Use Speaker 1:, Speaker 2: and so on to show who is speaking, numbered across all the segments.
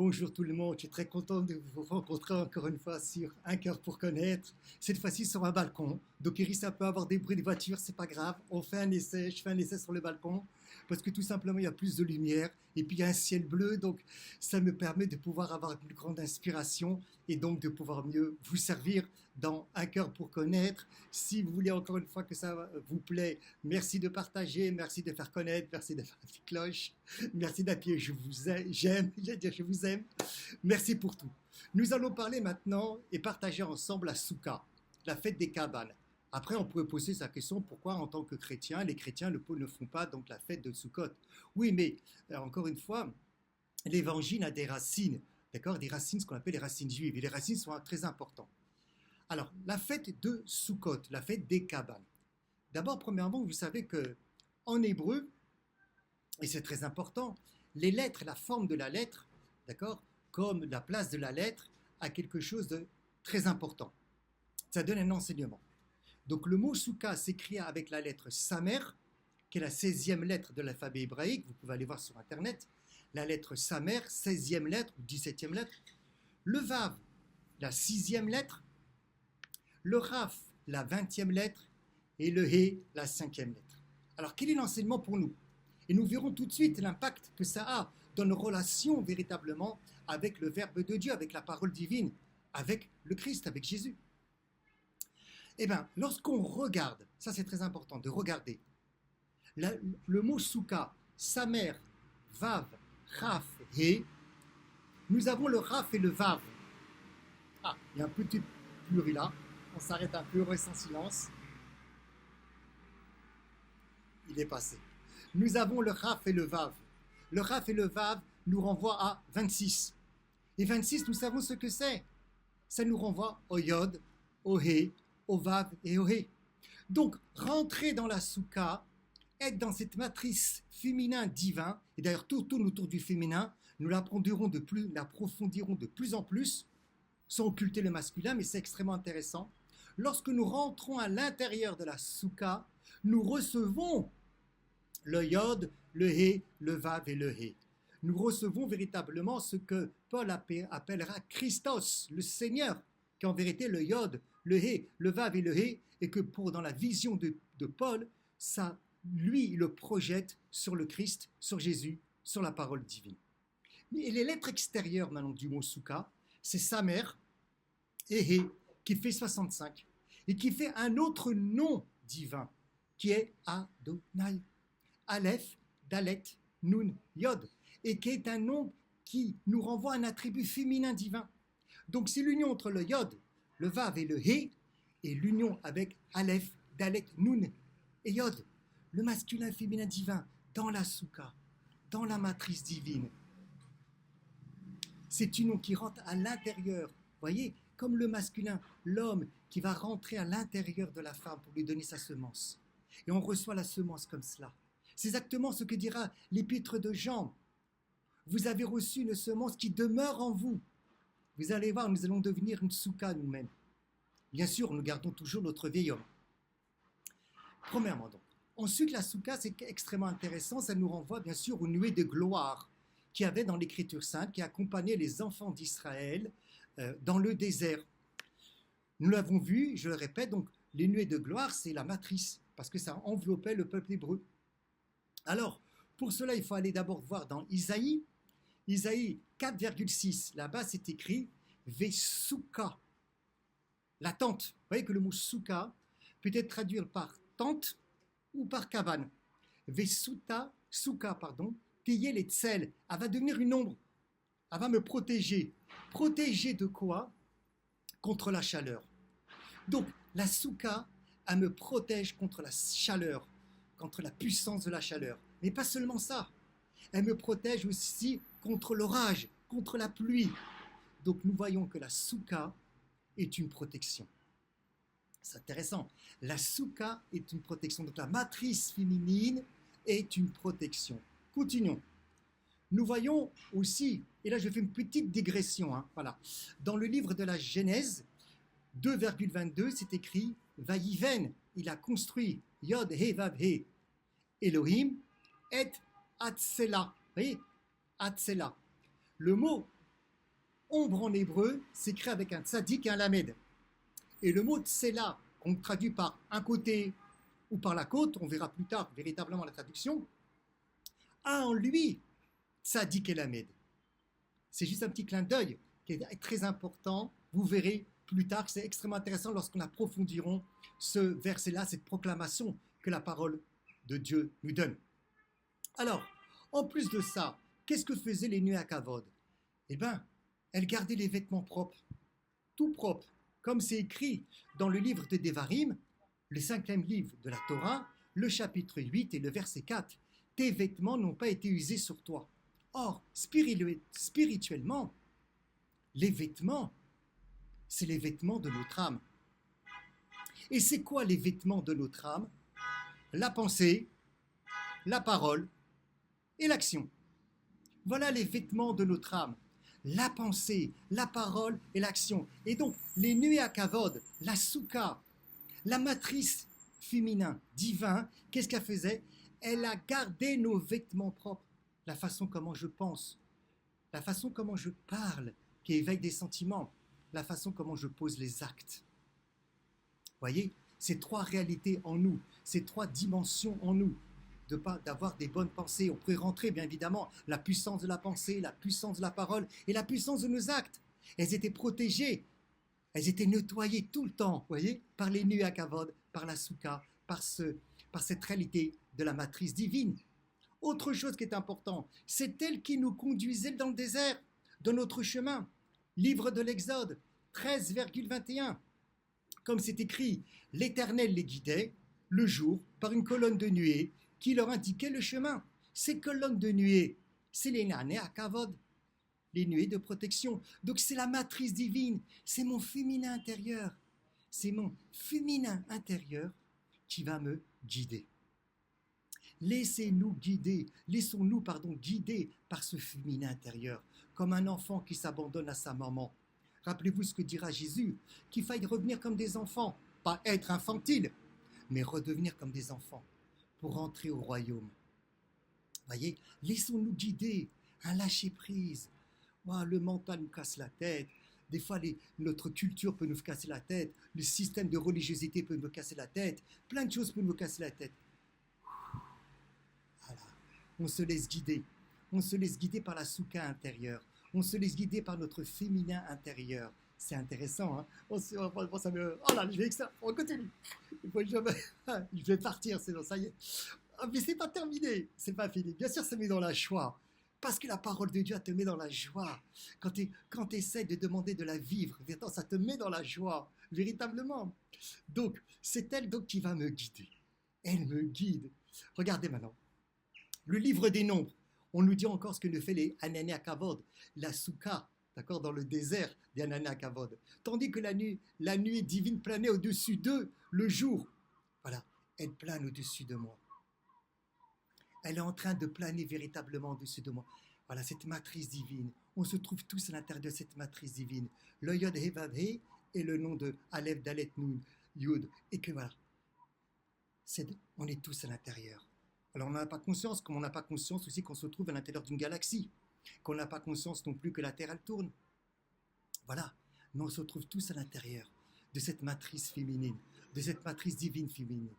Speaker 1: Bonjour tout le monde, je suis très content de vous rencontrer encore une fois sur Un cœur pour connaître. Cette fois-ci sur un balcon. Donc il risque un peu avoir des bruits de voiture, c'est pas grave. On fait un essai, je fais un essai sur le balcon parce que tout simplement il y a plus de lumière et puis il y a un ciel bleu. Donc ça me permet de pouvoir avoir une grande inspiration et donc de pouvoir mieux vous servir dans Un cœur pour connaître. Si vous voulez encore une fois que ça vous plaît, merci de partager, merci de faire connaître, merci de faire la petite cloche, merci d'appuyer je vous aime, je vous aime. Merci pour tout. Nous allons parler maintenant et partager ensemble la Souka, la fête des cabanes. Après, on pourrait poser sa question pourquoi, en tant que chrétien, les chrétiens ne font pas donc la fête de Sukkot. Oui, mais encore une fois, l'évangile a des racines, d'accord, des racines, ce qu'on appelle les racines juives, et les racines sont très importantes. Alors, la fête de Sukkot, la fête des cabanes. D'abord, premièrement, vous savez que en hébreu, et c'est très important, les lettres, la forme de la lettre, d'accord, comme la place de la lettre, a quelque chose de très important. Ça donne un enseignement. Donc le mot Souka s'écrit avec la lettre Samer, qui est la 16e lettre de l'alphabet hébraïque, vous pouvez aller voir sur internet, la lettre Samer, 16e lettre ou 17e lettre, le Vav, la 6e lettre, le Raf, la 20e lettre, et le He, la 5e lettre. Alors quel est l'enseignement pour nous? Et nous verrons tout de suite l'impact que ça a dans nos relations véritablement avec le Verbe de Dieu, avec la parole divine, avec le Christ, avec Jésus. Eh bien, lorsqu'on regarde, ça c'est très important de regarder, le mot Souka, Samer, Vav, Raf, He, nous avons le Raf et le Vav. Ah, il y a un petit bruit là, on s'arrête un peu, on reste en silence. Il est passé. Nous avons le Raf et le Vav. Le Raf et le Vav nous renvoient à 26. Et 26, nous savons ce que c'est. Ça nous renvoie au Yod, au He, au Vav et au He. Donc, rentrer dans la Souka, être dans cette matrice féminin divin, et d'ailleurs tout tourne autour du féminin, nous l'approfondirons de plus en plus, sans occulter le masculin, mais c'est extrêmement intéressant. Lorsque nous rentrons à l'intérieur de la Souka, nous recevons le Yod, le He, le Vav et le He. Nous recevons véritablement ce que Paul appellera Christos, le Seigneur, qui est en vérité le Yod, le He, le Vav et le He, et que dans la vision de Paul, ça, lui, il le projette sur le Christ, sur Jésus, sur la parole divine. Et les lettres extérieures maintenant du mot Souka, c'est Samer et He, qui fait 65, et qui fait un autre nom divin, qui est Adonai. Aleph, Dalet, Nun, Yod, et qui est un nom qui nous renvoie à un attribut féminin divin. Donc c'est l'union entre le Yod, le Vav et le He, et l'union avec Aleph, Dalet, Nun et Yod, le masculin et féminin divin, dans la Souka, dans la matrice divine. C'est une union qui rentre à l'intérieur, voyez, comme le masculin, l'homme qui va rentrer à l'intérieur de la femme pour lui donner sa semence. Et on reçoit la semence comme cela. C'est exactement ce que dira l'épître de Jean. Vous avez reçu une semence qui demeure en vous. Vous allez voir, nous allons devenir une Souka nous-mêmes. Bien sûr, nous gardons toujours notre vieil homme. Premièrement donc. Ensuite, la Souka, c'est extrêmement intéressant. Ça nous renvoie bien sûr aux nuées de gloire qu'il y avait dans l'Écriture sainte, qui accompagnaient les enfants d'Israël dans le désert. Nous l'avons vu, je le répète, donc les nuées de gloire, c'est la matrice, parce que ça enveloppait le peuple hébreu. Alors, pour cela, il faut aller d'abord voir dans Isaïe 4,6. Là-bas, c'est écrit Vesouka, la tente. Vous voyez que le mot Souka peut être traduit par tente ou par cabane. Vesuta, Souka, pardon, Teyel et Tsel. Elle va devenir une ombre. Elle va me protéger. Protéger de quoi? Contre la chaleur. Donc, la Souka, elle me protège contre la chaleur, contre la puissance de la chaleur. Mais pas seulement ça. Elle me protège aussi contre l'orage, contre la pluie. Donc nous voyons que la Souka est une protection. C'est intéressant. La Souka est une protection. Donc la matrice féminine est une protection. Continuons. Nous voyons aussi, et là je fais une petite digression, voilà. Dans le livre de la Genèse, 2,22, c'est écrit Vayiven, il a construit Yod He Vav He Elohim et Atsela. Vous voyez, Atsela. Le mot Ombre en hébreu s'écrit avec un tzadik et un lamed. Et le mot tsela, qu'on traduit par un côté ou par la côte, on verra plus tard véritablement la traduction, a en lui tzadik et lamed. C'est juste un petit clin d'œil qui est très important. Vous verrez plus tard que c'est extrêmement intéressant lorsqu'on approfondirons ce verset-là, cette proclamation que la parole de Dieu nous donne. Alors, en plus de ça, qu'est-ce que faisaient les nuées à Kavod? Eh bien, elles gardaient les vêtements propres, tout propres, comme c'est écrit dans le livre de Devarim, le 5e livre de la Torah, le chapitre 8 et le verset 4. Tes vêtements n'ont pas été usés sur toi. Or, spirituellement, les vêtements, c'est les vêtements de notre âme. Et c'est quoi les vêtements de notre âme? La pensée, la parole et l'action. Voilà les vêtements de notre âme. La pensée, la parole et l'action. Et donc, les nuées à Kavod, la soukha, la matrice féminin, divin, qu'est-ce qu'elle faisait? Elle a gardé nos vêtements propres. La façon comment je pense, la façon comment je parle, qui éveille des sentiments, la façon comment je pose les actes. Voyez, ces trois réalités en nous, ces trois dimensions en nous, d'avoir des bonnes pensées. On pourrait rentrer, bien évidemment, la puissance de la pensée, la puissance de la parole et la puissance de nos actes. Elles étaient protégées, elles étaient nettoyées tout le temps, voyez, par les nuées à Kavod, par la soukha, par cette réalité de la matrice divine. Autre chose qui est important, c'est elle qui nous conduisait dans le désert, dans notre chemin. Livre de l'Exode, 13,21. Comme c'est écrit, l'Éternel les guidait le jour par une colonne de nuée qui leur indiquait le chemin. Ces colonnes de nuée, c'est les nanées à Kavod, les nuées de protection. Donc c'est la matrice divine, c'est mon féminin intérieur. C'est mon féminin intérieur qui va me guider. Laissons-nous guider par ce féminin intérieur, comme un enfant qui s'abandonne à sa maman. Rappelez-vous ce que dira Jésus, qu'il faille revenir comme des enfants, pas être infantile, mais redevenir comme des enfants, pour entrer au royaume. Voyez, laissons-nous guider, un lâcher-prise. Le mental nous casse la tête, des fois notre culture peut nous casser la tête, le système de religiosité peut nous casser la tête, plein de choses peuvent nous casser la tête. Voilà. On se laisse guider par la soukha intérieure, on se laisse guider par notre féminin intérieur. C'est intéressant, hein? Oh là, je vais ça, on continue. Je vais partir, sinon ça y est. Mais c'est pas terminé, c'est pas fini. Bien sûr, ça met dans la joie, parce que la parole de Dieu te met dans la joie. Quand tu essaies de demander de la vivre, ça te met dans la joie, véritablement. Donc, c'est elle donc qui va me guider. Elle me guide. Regardez maintenant. Le livre des Nombres, on nous dit encore ce que ne fait les Anané à Kavod, la soukha, d'accord, dans le désert des Anané à Kavod. Tandis que la nuée divine planait au-dessus d'eux le jour. Voilà, elle plane au-dessus de moi. Elle est en train de planer véritablement au-dessus de moi. Voilà, cette matrice divine. On se trouve tous à l'intérieur de cette matrice divine. Le Yod He Vav He est le nom de Aleph Dalet Nun Yud. Et que voilà, on est tous à l'intérieur. Alors on n'a pas conscience, comme on n'a pas conscience aussi qu'on se trouve à l'intérieur d'une galaxie, qu'on n'a pas conscience non plus que la Terre elle tourne. Voilà, mais on se trouve tous à l'intérieur de cette matrice féminine, de cette matrice divine féminine.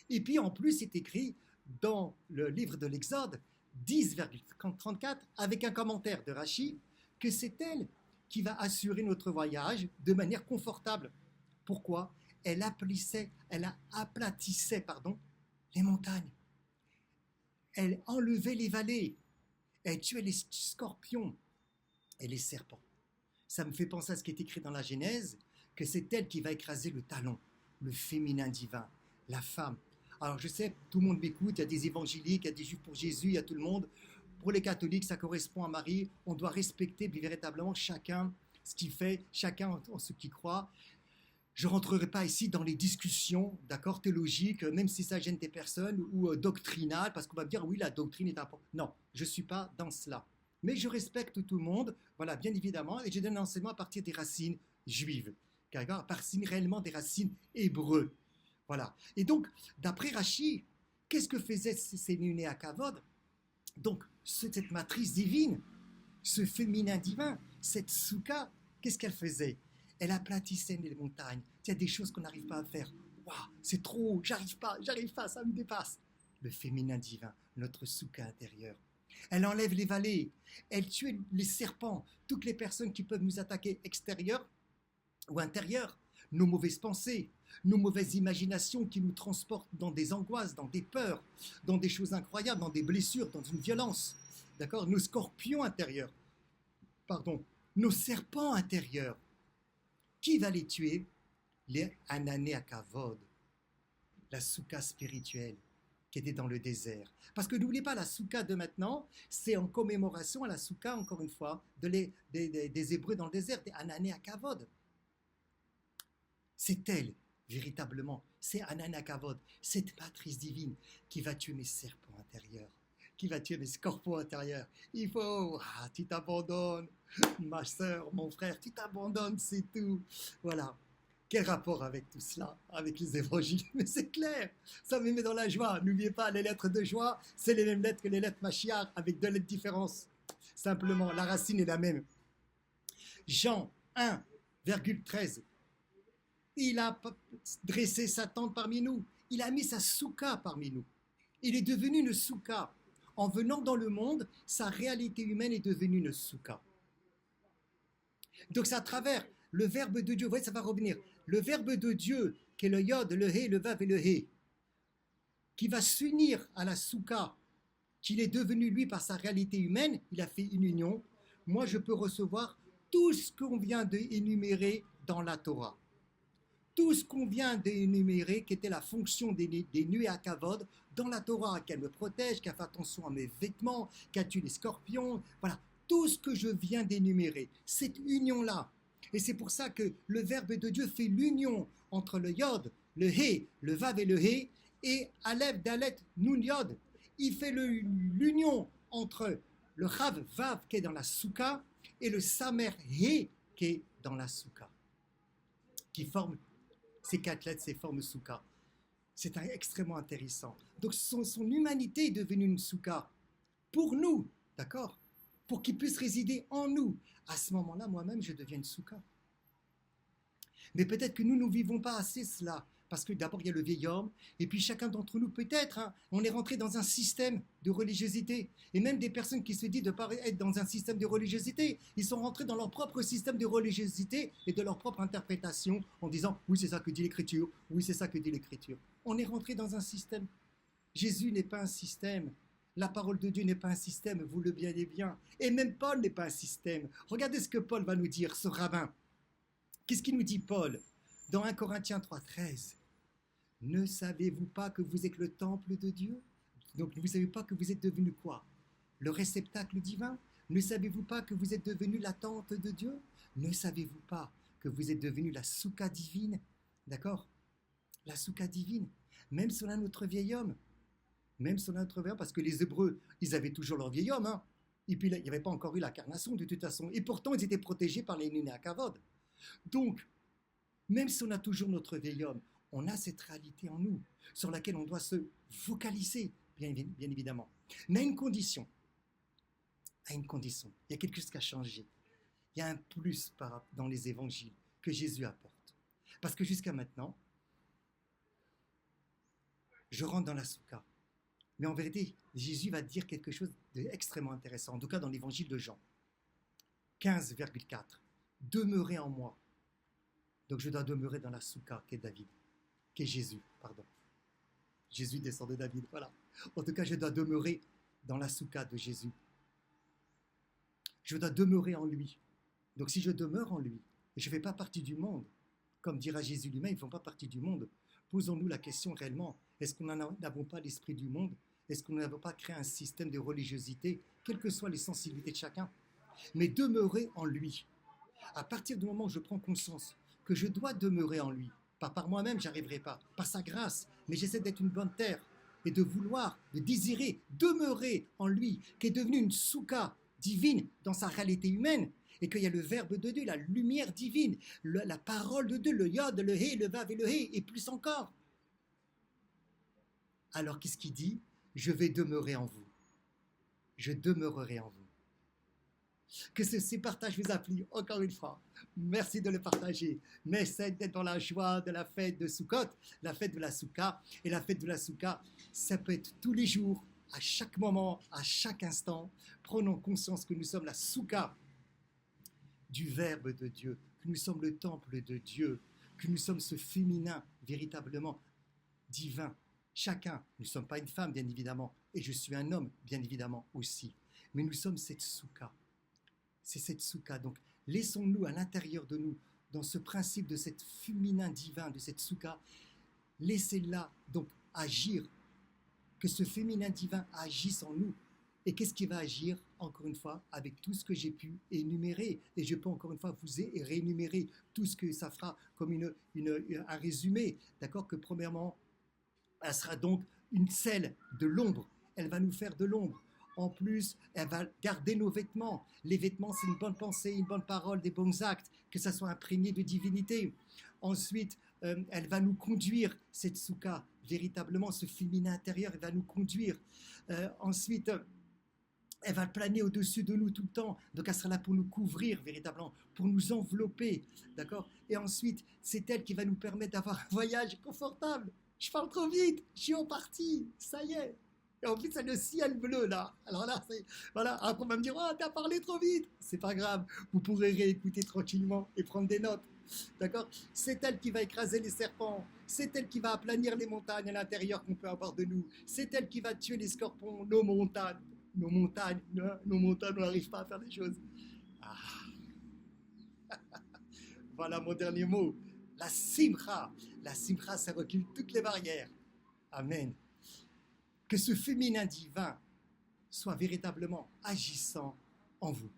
Speaker 1: Et puis en plus c'est écrit dans le livre de l'Exode 10,34 avec un commentaire de Rashi que c'est elle qui va assurer notre voyage de manière confortable. Pourquoi? Elle aplatissait les montagnes. Elle enlevait les vallées, elle tuait les scorpions et les serpents. Ça me fait penser à ce qui est écrit dans la Genèse, que c'est elle qui va écraser le talon, le féminin divin, la femme. Alors je sais, tout le monde m'écoute, il y a des évangéliques, il y a des juifs pour Jésus, il y a tout le monde. Pour les catholiques, ça correspond à Marie. On doit respecter véritablement chacun ce qu'il fait, chacun en ce qu'il croit. Je ne rentrerai pas ici dans les discussions, d'accord, théologiques, même si ça gêne des personnes, ou doctrinales, parce qu'on va me dire, oui, la doctrine est importante. Non, je ne suis pas dans cela. Mais je respecte tout le monde, voilà, bien évidemment, et je donne un enseignement à partir des racines juives, à partir réellement des racines hébreux. Voilà. Et donc, d'après Rashi, qu'est-ce que faisaient ces nunées à Kavod? Donc, cette matrice divine ce féminin divin, cette souka, qu'est-ce qu'elle faisait? Elle aplatissait les montagnes. Il y a des choses qu'on n'arrive pas à faire. Waouh, c'est trop haut, j'arrive pas, ça me dépasse. Le féminin divin, notre souka intérieur. Elle enlève les vallées, elle tue les serpents, toutes les personnes qui peuvent nous attaquer extérieures ou intérieures, nos mauvaises pensées, nos mauvaises imaginations qui nous transportent dans des angoisses, dans des peurs, dans des choses incroyables, dans des blessures, dans une violence. D'accord? Nos scorpions intérieurs, pardon, nos serpents intérieurs. Qui va les tuer? Les Anané Akavod, la souka spirituelle qui était dans le désert. Parce que n'oubliez pas, la souka de maintenant, c'est en commémoration à la souka, encore une fois, des Hébreux dans le désert, des Anané Akavod. C'est elle, véritablement, c'est Anané Akavod, cette matrice divine qui va tuer mes serpents intérieurs, qui va tuer mes scorpions intérieurs. Il faut, tu t'abandonnes, ma soeur, mon frère, tu t'abandonnes, c'est tout. Voilà. Quel rapport avec tout cela, avec les évangiles? Mais c'est clair, ça me met dans la joie. N'oubliez pas, les lettres de joie, c'est les mêmes lettres que les lettres Machiar, avec 2 lettres de différence. Simplement, la racine est la même. Jean 1,13. Il a dressé sa tente parmi nous. Il a mis sa souka parmi nous. Il est devenu une souka. En venant dans le monde, sa réalité humaine est devenue une souka. Donc c'est à travers le Verbe de Dieu, vous voyez, ça va revenir. Le Verbe de Dieu, qui est le Yod, le He, le Vav et le He, qui va s'unir à la souka, qu'il est devenu lui par sa réalité humaine, il a fait une union. Moi, je peux recevoir tout ce qu'on vient d'énumérer dans la Torah. Tout ce qu'on vient d'énumérer, qui était la fonction des nuées à Kavod, dans la Torah, qu'elle me protège, qu'elle fait attention à mes vêtements, qu'elle tue les scorpions, voilà, tout ce que je viens d'énumérer, cette union-là. Et c'est pour ça que le Verbe de Dieu fait l'union entre le Yod, le He, le Vav et le He, et Aleph, Dalet, Nun, Yod. Il fait l'union entre le Rav, Vav, qui est dans la Souka, et le Samer, He, qui est dans la Souka, qui forme ces 4 lettres, ces formes Souka. C'est extrêmement intéressant. Donc son humanité est devenue une Souka pour nous, d'accord? Pour qu'il puisse résider en nous. À ce moment-là, moi-même, je deviens une souka. Mais peut-être que nous ne vivons pas assez cela, parce que d'abord, il y a le vieil homme, et puis chacun d'entre nous, peut-être, on est rentré dans un système de religiosité. Et même des personnes qui se disent de ne pas être dans un système de religiosité, ils sont rentrés dans leur propre système de religiosité et de leur propre interprétation, en disant, oui, c'est ça que dit l'Écriture, oui, c'est ça que dit l'Écriture. On est rentré dans un système. Jésus n'est pas un système. La parole de Dieu n'est pas un système, vous le voyez bien. Et même Paul n'est pas un système. Regardez ce que Paul va nous dire, ce rabbin. Qu'est-ce qu'il nous dit, Paul? Dans 1 Corinthiens 3,13. Ne savez-vous pas que vous êtes le temple de Dieu? Donc, vous ne savez pas que vous êtes devenu quoi? Le réceptacle divin? Ne savez-vous pas que vous êtes devenu la tente de Dieu? Ne savez-vous pas que vous êtes devenu la souka divine? D'accord? La souka divine. Même sur notre vieil homme. Même sur notre vieil homme, parce que les Hébreux, ils avaient toujours leur vieil homme. Et puis, il n'y avait pas encore eu l'incarnation de toute façon. Et pourtant, ils étaient protégés par les Nuné à Kavod. Donc, même si on a toujours notre vieil homme, on a cette réalité en nous, sur laquelle on doit se focaliser, bien évidemment. Mais à une condition. À une condition. Il y a quelque chose qui a changé. Il y a un plus dans les évangiles que Jésus apporte. Parce que jusqu'à maintenant, je rentre dans la souka. Mais en vérité, Jésus va dire quelque chose d'extrêmement intéressant, en tout cas dans l'évangile de Jean. 15,4. Demeurez en moi. Donc je dois demeurer dans la souka qui est David, qui est Jésus, pardon. Jésus descend de David, voilà. En tout cas, je dois demeurer dans la souka de Jésus. Je dois demeurer en lui. Donc si je demeure en lui, et je ne fais pas partie du monde, comme dira Jésus lui-même, ils ne font pas partie du monde, posons-nous la question réellement, est-ce qu'on n'avons pas l'esprit du monde? Est-ce qu'on n'avons pas créé un système de religiosité, quelles que soient les sensibilités de chacun? Mais demeurer en lui. À partir du moment où je prends conscience que je dois demeurer en lui, pas par moi-même, j'y arriverai pas, par sa grâce, mais j'essaie d'être une bonne terre et de vouloir, de désirer, demeurer en lui, qui est devenu une souka divine dans sa réalité humaine, et qu'il y a le Verbe de Dieu, la lumière divine, la parole de Dieu, le Yod, le He, le Vav et le He, et plus encore. Alors qu'est-ce qu'il dit? Je vais demeurer en vous. Je demeurerai en vous. Que ces partages vous appuient encore une fois. Merci de le partager. Mais c'est d'être dans la joie de la fête de Sukkot, la fête de la Souka. Et la fête de la Souka, ça peut être tous les jours, à chaque moment, à chaque instant. Prenons conscience que nous sommes la Souka du Verbe de Dieu, que nous sommes le temple de Dieu, que nous sommes ce féminin véritablement divin. Chacun, nous ne sommes pas une femme, bien évidemment, et je suis un homme, bien évidemment, aussi. Mais nous sommes cette Souka. C'est cette Souka. Donc, laissons-nous à l'intérieur de nous, dans ce principe de cette féminin divin, de cette Souka, laissez-la donc agir, que ce féminin divin agisse en nous. Et qu'est-ce qui va agir, encore une fois, avec tout ce que j'ai pu énumérer. Et je peux encore une fois vous réénumérer tout ce que ça fera comme un résumé. D'accord? Que premièrement, elle sera donc une selle de l'ombre. Elle va nous faire de l'ombre. En plus, elle va garder nos vêtements. Les vêtements, c'est une bonne pensée, une bonne parole, des bons actes, que ça soit imprégné de divinité. Ensuite, elle va nous conduire, cette souka, véritablement, ce féminin intérieur, elle va nous conduire. Ensuite, elle va planer au-dessus de nous tout le temps. Donc, elle sera là pour nous couvrir, véritablement, pour nous envelopper. D'accord? Et ensuite, c'est elle qui va nous permettre d'avoir un voyage confortable. Je parle trop vite, je suis en partie, ça y est. Et en plus, c'est le ciel bleu, là. Alors là, voilà. Après, on va me dire, oh, t'as parlé trop vite. C'est pas grave. Vous pourrez réécouter tranquillement et prendre des notes. D'accord? C'est elle qui va écraser les serpents. C'est elle qui va aplanir les montagnes à l'intérieur qu'on peut avoir de nous. C'est elle qui va tuer les scorpions, nos montagnes. Nos montagnes, on n'arrive pas à faire des choses. Ah. Voilà mon dernier mot. La simcha. La simcha, ça recule toutes les barrières. Amen. Que ce féminin divin soit véritablement agissant en vous.